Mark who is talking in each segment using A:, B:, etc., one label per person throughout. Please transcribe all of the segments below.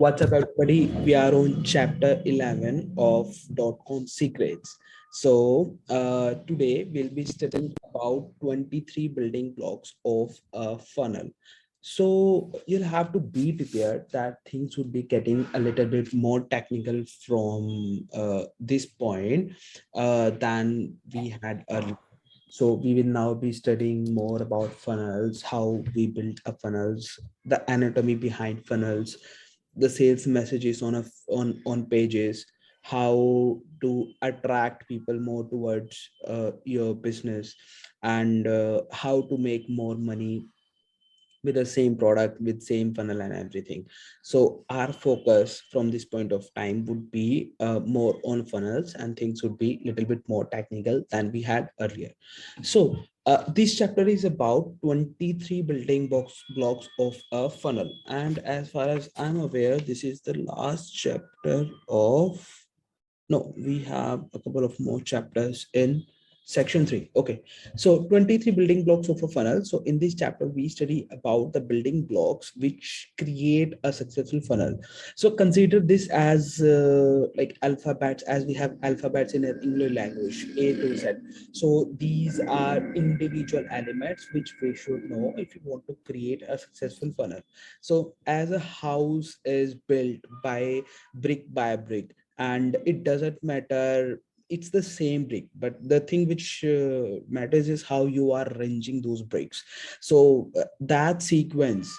A: What's up, everybody? We are on chapter 11 of Dotcom secrets. Today we'll be studying about 23 building blocks of a funnel. So, you'll have to be prepared that things would be getting a little bit more technical from this point than we had earlier. So we will now be studying more about funnels, how we build a funnels, the anatomy behind funnels, the sales messages on pages, how to attract people more towards your business, and how to make more money with the same product with same funnel and everything. So our focus from this point of time would be more on funnels, and things would be a little bit more technical than we had earlier. So this chapter is about 23 building blocks of a funnel, and as far as I'm aware, this is the last chapter of, no, we have a couple of more chapters in section 3. Okay, so 23 building blocks of a funnel. So in this chapter we study about the building blocks which create a successful funnel. So consider this as like alphabets, as we have alphabets in an English language, A to Z. So these are individual elements which we should know if you want to create a successful funnel. So as a house is built by brick, and it doesn't matter, it's the same brick, but the thing which matters is how you are arranging those bricks. So that sequence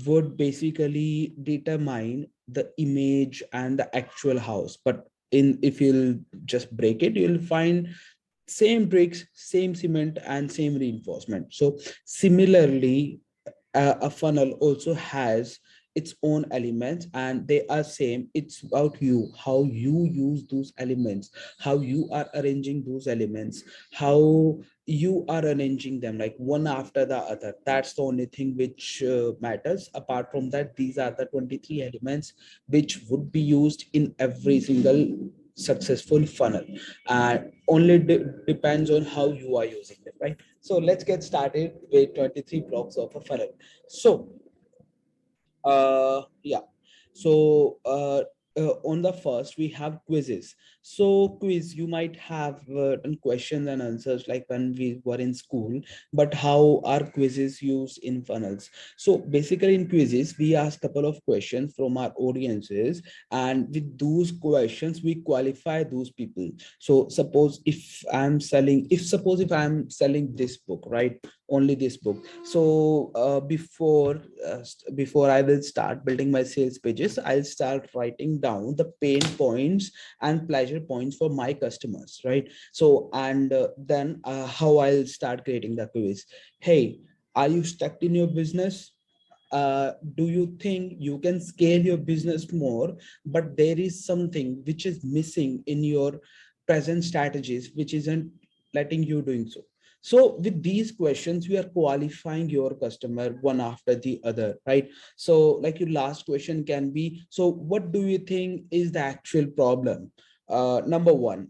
A: would basically determine the image and the actual house. But in, if you'll just break it, you'll find same bricks, same cement, and same reinforcement. So similarly, a funnel also has its own elements, and they are same. It's about you, how you use those elements, how you are arranging those elements, how you are arranging them like one after the other. That's the only thing which matters. Apart from that, these are the 23 elements which would be used in every single successful funnel, and only depends on how you are using them, right? So let's get started with 23 blocks of a funnel. So yeah, so on the first we have quizzes. So quiz, you might have done questions and answers like when we were in school, but how are quizzes used in funnels? So basically in quizzes we ask a couple of questions from our audiences, and with those questions we qualify those people. So suppose if I'm selling this book, right, only this book. So before I will start building my sales pages, I'll start writing down the pain points and pleasure points for my customers, right? So and then how I'll start creating the quiz. Hey, are you stuck in your business? Do you think you can scale your business more, but there is something which is missing in your present strategies which isn't letting you doing so? So with these questions we are qualifying your customer one after the other, right? So like your last question can be, so what do you think is the actual problem? Number one,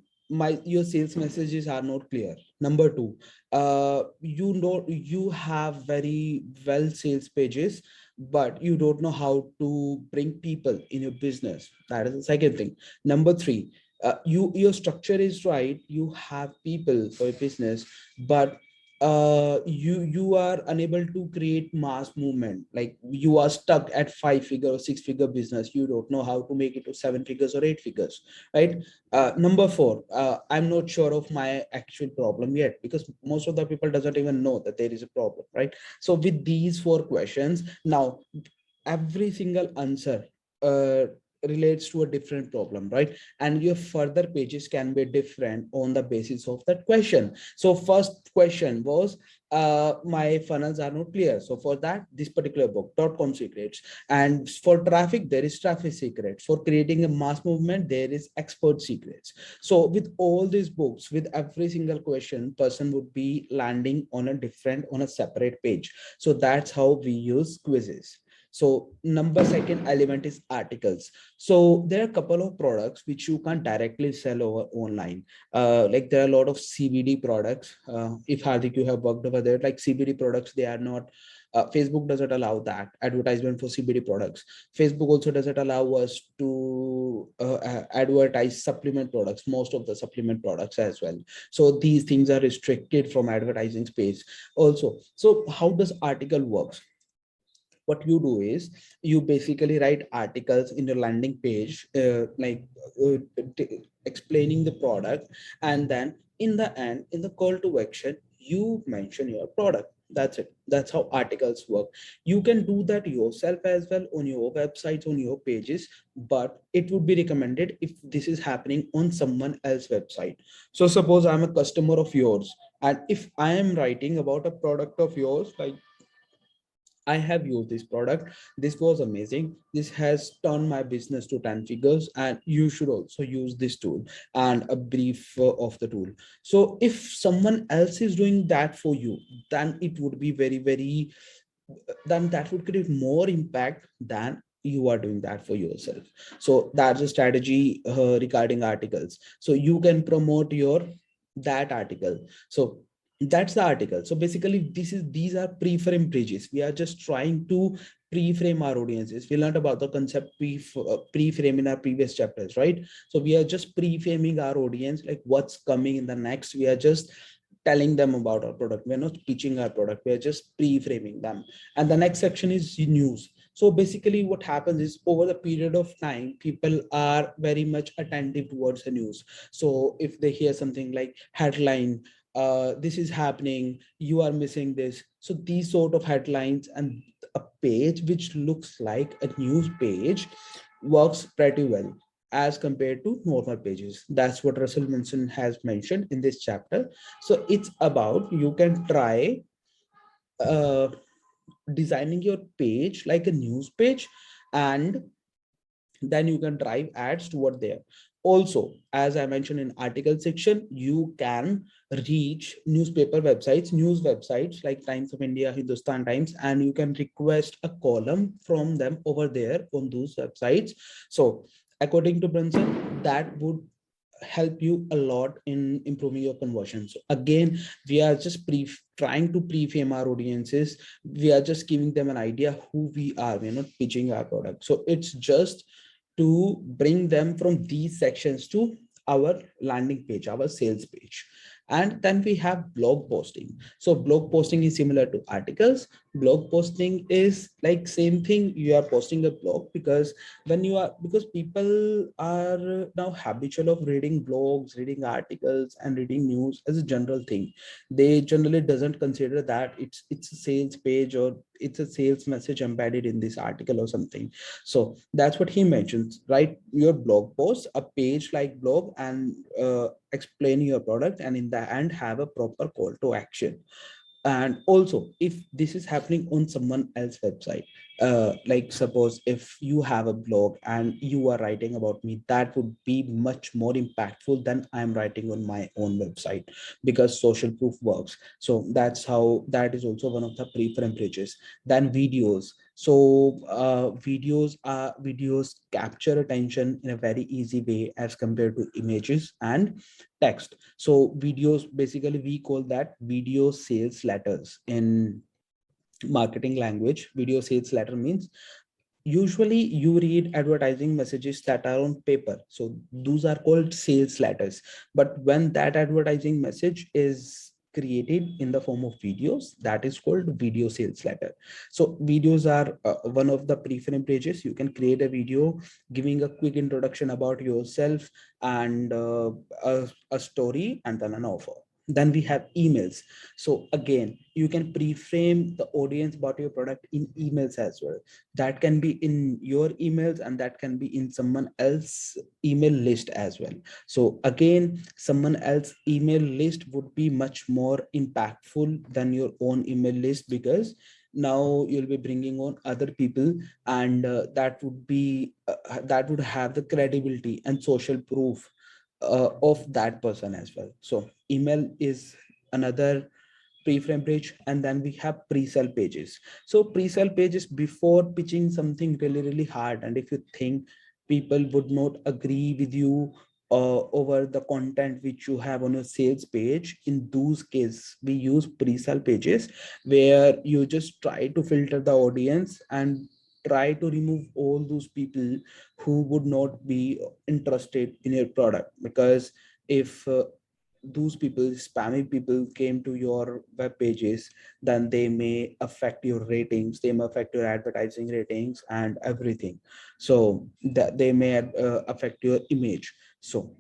A: your sales messages are not clear. Number two, you know, you have very well sales pages, but you don't know how to bring people in your business. That is the second thing. Number three, your structure is right, you have people for your business, but you are unable to create mass movement. Like you are stuck at 5 figure or 6 figure business, you don't know how to make it to 7 figures or 8 figures, right? Number four, I'm not sure of my actual problem yet, because most of the people doesn't even know that there is a problem, right? So with these four questions, now every single answer uh, relates to a different problem, right? And your further pages can be different on the basis of that question. So first question was, my funnels are not clear. So for that, this particular book, .com secrets. And for traffic, there is traffic secrets. For creating a mass movement, there is expert secrets. So with all these books, with every single question, person would be landing on a different, on a separate page. So that's how we use quizzes. So number second element is articles. So there are a couple of products which you can't directly sell over online. Like there are a lot of CBD products. If Hardik, you have worked over there, like CBD products, they are not Facebook doesn't allow that advertisement for CBD products. Facebook also doesn't allow us to advertise supplement products, most of the supplement products as well. So these things are restricted from advertising space also. So how does article works? What you do is you basically write articles in your landing page, uh, explaining the product, and then in the end, in the call to action, you mention your product. That's it. That's how articles work. You can do that yourself as well on your websites, on your pages, but it would be recommended if this is happening on someone else's website. So suppose I'm a customer of yours, and if I am writing about a product of yours, like I have used this product. This was amazing. This has turned my business to 10 figures, and you should also use this tool, and a brief of the tool. So if someone else is doing that for you, then it would be then that would create more impact than you are doing that for yourself. So that's a strategy regarding articles. So you can promote your that article. So that's the article. So basically these are pre-frame pages. We are just trying to pre-frame our audiences. We learned about the concept pre-frame in our previous chapters, right? So we are just pre-framing our audience, like what's coming in the next. We are just telling them about our product. We're not pitching our product, we're just pre-framing them. And the next section is news. So basically what happens is over the period of time, people are very much attentive towards the news. So if they hear something like headline, this is happening, you are missing this, so these sort of headlines and a page which looks like a news page works pretty well as compared to normal pages. That's what Russell Munson has mentioned in this chapter. So it's about, you can try uh, designing your page like a news page, and then you can drive ads toward there. Also, as I mentioned in article section, you can reach newspaper websites, news websites like Times of India, Hindustan Times, and you can request a column from them over there on those websites. So according to Brunson, that would help you a lot in improving your conversion. So again, we are just trying to pre-frame our audiences. We are just giving them an idea who we are. We're not pitching our product. So it's just to bring them from these sections to our landing page, our sales page. And then we have blog posting. So blog posting is similar to articles. Blog posting is like same thing. You are posting a blog because because people are now habitual of reading blogs, reading articles, and reading news as a general thing. They generally doesn't consider that it's a sales page or it's a sales message embedded in this article or something. So that's what he mentions. Write your blog post, a page like blog, and explain your product, and in the end have a proper call to action. And also, if this is happening on someone else's website, like suppose if you have a blog and you are writing about me, that would be much more impactful than I'm writing on my own website, because social proof works. So that's how, that is also one of the pre-frame bridges. Then videos. So videos capture attention in a very easy way as compared to images and text. So videos, basically we call that video sales letters in marketing language. Video sales letter means usually you read advertising messages that are on paper, so those are called sales letters. But when that advertising message is created in the form of videos, that is called video sales letter. So videos are one of the pre-frame pages. You can create a video giving a quick introduction about yourself, and a story, and then an offer. Then we have emails. So again, you can pre-frame the audience about your product in emails as well. That can be in your emails, and that can be in someone else email list as well. So again, someone else email list would be much more impactful than your own email list, because now you'll be bringing on other people, and that would have the credibility and social proof of that person as well. So email is another pre-frame page. And then we have pre-sell pages. So pre-sell pages before pitching something really hard, and if you think people would not agree with you, over the content which you have on your sales page. In those cases, we use pre-sale pages where you just try to filter the audience and try to remove all those people who would not be interested in your product. Because if those people, spammy people, came to your web pages, then they may affect your ratings, they may affect your advertising ratings and everything. So that they may affect your image. So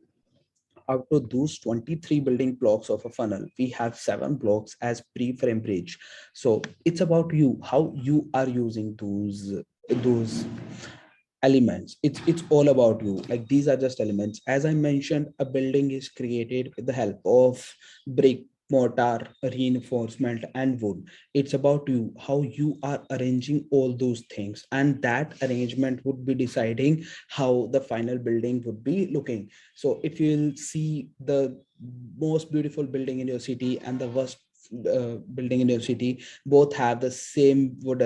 A: out of those 23 building blocks of a funnel, we have 7 blocks as pre-frame bridge. So it's about you, how you are using those elements. It's all about you. Like, these are just elements. As I mentioned, a building is created with the help of brick, mortar, reinforcement and wood. It's about you, how you are arranging all those things, and that arrangement would be deciding how the final building would be looking. So if you'll see the most beautiful building in your city and the worst building in your city, both have the same wood,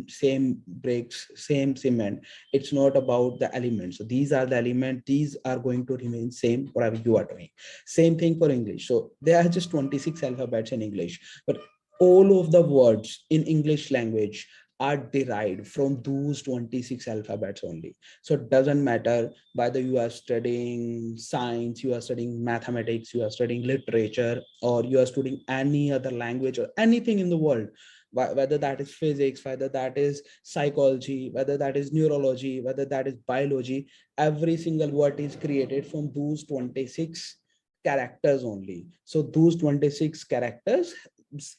A: same bricks, same cement. It's not about the elements. So these are the elements, these are going to remain same whatever you are doing. Same thing for English. So there are just 26 alphabets in English, but all of the words in English language are derived from those 26 alphabets only. So it doesn't matter whether you are studying science, you are studying mathematics, you are studying literature, or you are studying any other language or anything in the world, whether that is physics, whether that is psychology, whether that is neurology, whether that is biology, every single word is created from those 26 characters only. So those 26 characters,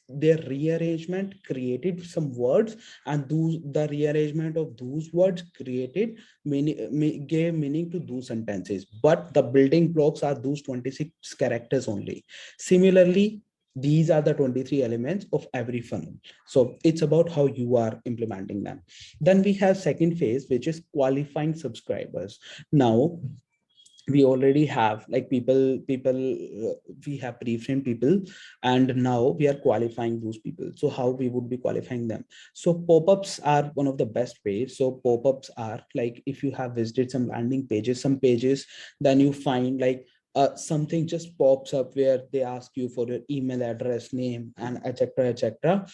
A: their rearrangement created some words, and those, the rearrangement of those words created meaning, gave meaning to those sentences. But the building blocks are those 26 characters only. Similarly, these are the 23 elements of every funnel. So it's about how you are implementing them. Then we have second phase, which is qualifying subscribers. Now we already have like people we have pre-framed people, and now we are qualifying those people. So how we would be qualifying them? So pop-ups are one of the best ways. So pop-ups are like, if you have visited some landing pages, some pages, then you find like something just pops up where they ask you for your email address, name, and etc etc,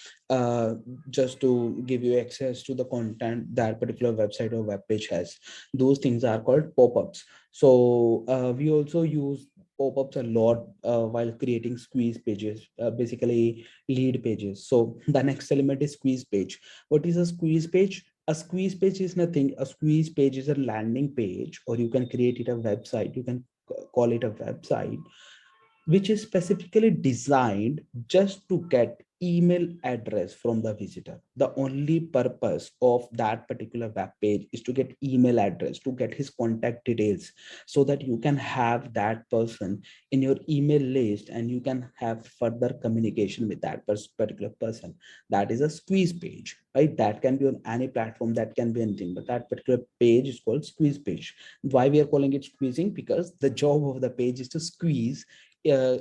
A: just to give you access to the content that particular website or web page has. Those things are called pop-ups. So we also use pop-ups a lot while creating squeeze pages, basically lead pages. So the next element is squeeze page. What is a squeeze page? A squeeze page is nothing. A squeeze page is a landing page, or you can create it a website. You can call it a website, which is specifically designed just to get email address from the visitor. The only purpose of that particular web page is to get email address, to get his contact details, so that you can have that person in your email list and you can have further communication with that particular person. That is a squeeze page, right? That can be on any platform, that can be anything, but that particular page is called squeeze page. Why we are calling it squeezing? Because the job of the page is to squeeze uh,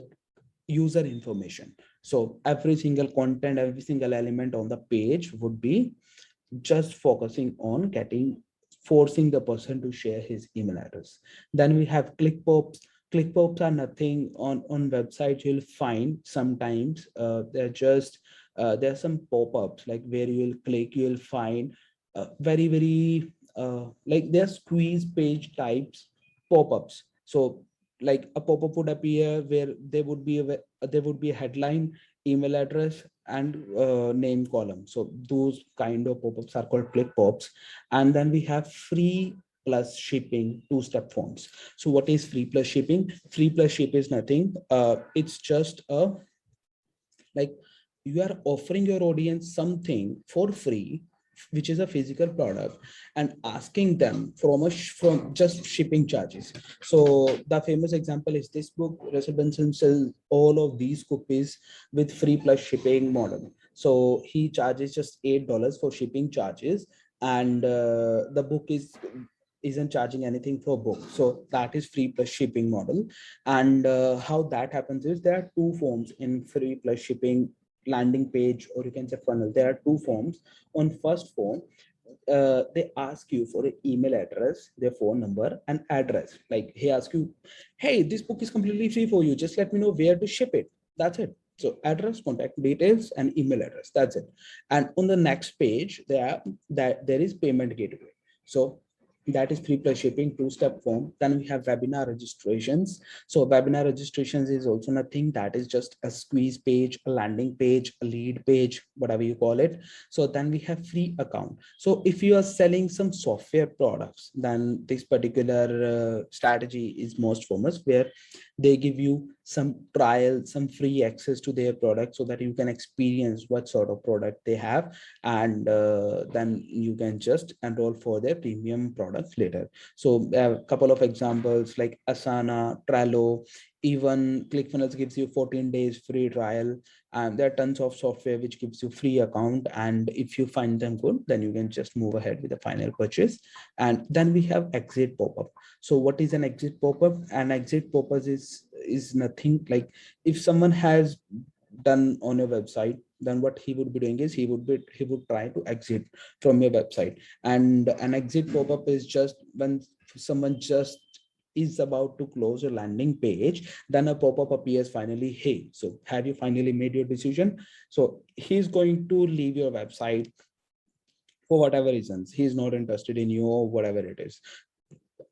A: user information. So every single content, every single element on the page would be just focusing on getting, forcing the person to share his email address. Then we have click pops. Click pops are nothing. On websites you'll find sometimes they're just there's some pop-ups like where you'll click, you'll find very like they're squeeze page types pop-ups. So like a pop-up would appear where there would be a headline, email address, and name column. So those kind of pop-ups are called click pops. And then we have free plus shipping two-step forms. So what is free plus shipping? Free plus ship is nothing. It's just a, like, you are offering your audience something for free, which is a physical product, and asking them from just shipping charges. So the famous example is this book. Russell Brunson sells all of these copies with free plus shipping model. So he charges just $8 for shipping charges, and the book isn't charging anything for book. So that is free plus shipping model. And how that happens is there are two forms in free plus shipping landing page, or you can say funnel. There are two forms. On first form, they ask you for an email address, their phone number, and address. Like he asks you, hey, this book is completely free for you. Just let me know where to ship it. That's it. So address, contact details, and email address. That's it. And on the next page, there is payment gateway. So that is free plus shipping, two-step form. Then we have webinar registrations. So webinar registrations is also nothing. That is just a squeeze page, a landing page, a lead page, whatever you call it. So then we have free account. So if you are selling some software products, then this particular strategy is most famous, where they give you some trial, some free access to their product so that you can experience what sort of product they have, and then you can just enroll for their premium products later. So a couple of examples like Asana, Trello, even ClickFunnels gives you 14 days free trial, and there are tons of software which gives you free account, and if you find them good, then you can just move ahead with the final purchase. And then we have exit pop-up. So what is an exit pop-up? An exit pop-up is nothing like, if someone has done on your website, then what he would be doing is he would try to exit from your website. And an exit pop-up is just when someone just is about to close a landing page, then a pop-up appears finally, hey, so have you finally made your decision? So he's going to leave your website for whatever reasons. He's not interested in you or whatever it is.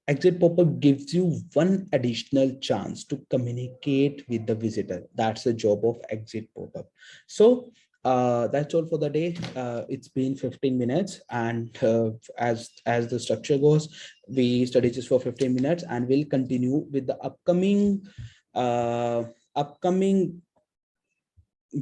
A: Exit pop-up gives you one additional chance to communicate with the visitor. That's the job of exit pop-up. So that's all for the day. It's been 15 minutes, and as the structure goes, we study this for 15 minutes, and we'll continue with the upcoming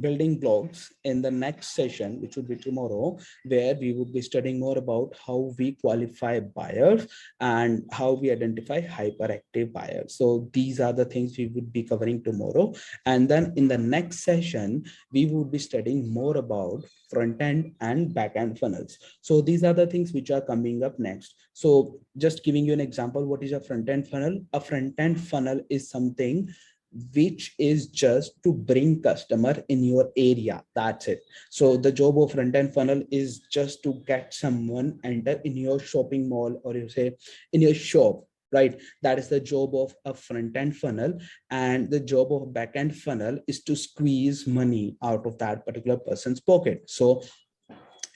A: building blocks in the next session, which would be tomorrow, where we would be studying more about how we qualify buyers and how we identify hyperactive buyers. So these are the things we would be covering tomorrow. And then in the next session, we would be studying more about front end and back end funnels. So these are the things which are coming up next. So just giving you an example, what is a front end funnel? A front end funnel is something which is just to bring customer in your area. That's it. So the job of front end funnel is just to get someone enter in your shopping mall, or you say in your shop, right? That is the job of a front end funnel. And the job of back end funnel is to squeeze money out of that particular person's pocket. So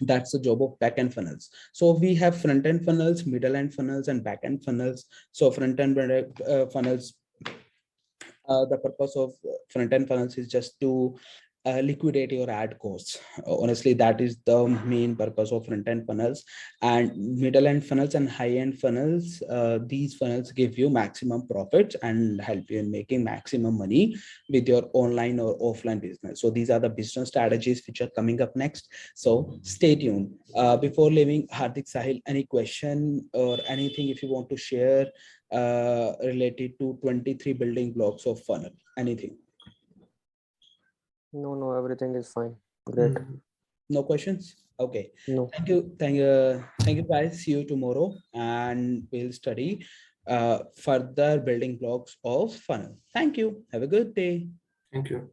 A: that's the job of back end funnels. So we have front end funnels, middle end funnels, and back end funnels. So front end funnels, the purpose of front end funnels is just to liquidate your ad costs. Honestly, that is the main purpose of front end funnels. And middle end funnels and high end funnels, these funnels give you maximum profits and help you in making maximum money with your online or offline business. So these are the business strategies which are coming up next. So stay tuned. Before leaving, Hardik, Sahil, any question or anything if you want to share related to 23 building blocks of funnel? Anything?
B: No, everything is fine. Great.
A: No questions? Okay.
B: No.
A: Thank you guys. See you tomorrow, and we'll study further building blocks of funnel. Thank you. Have a good day.
C: Thank you.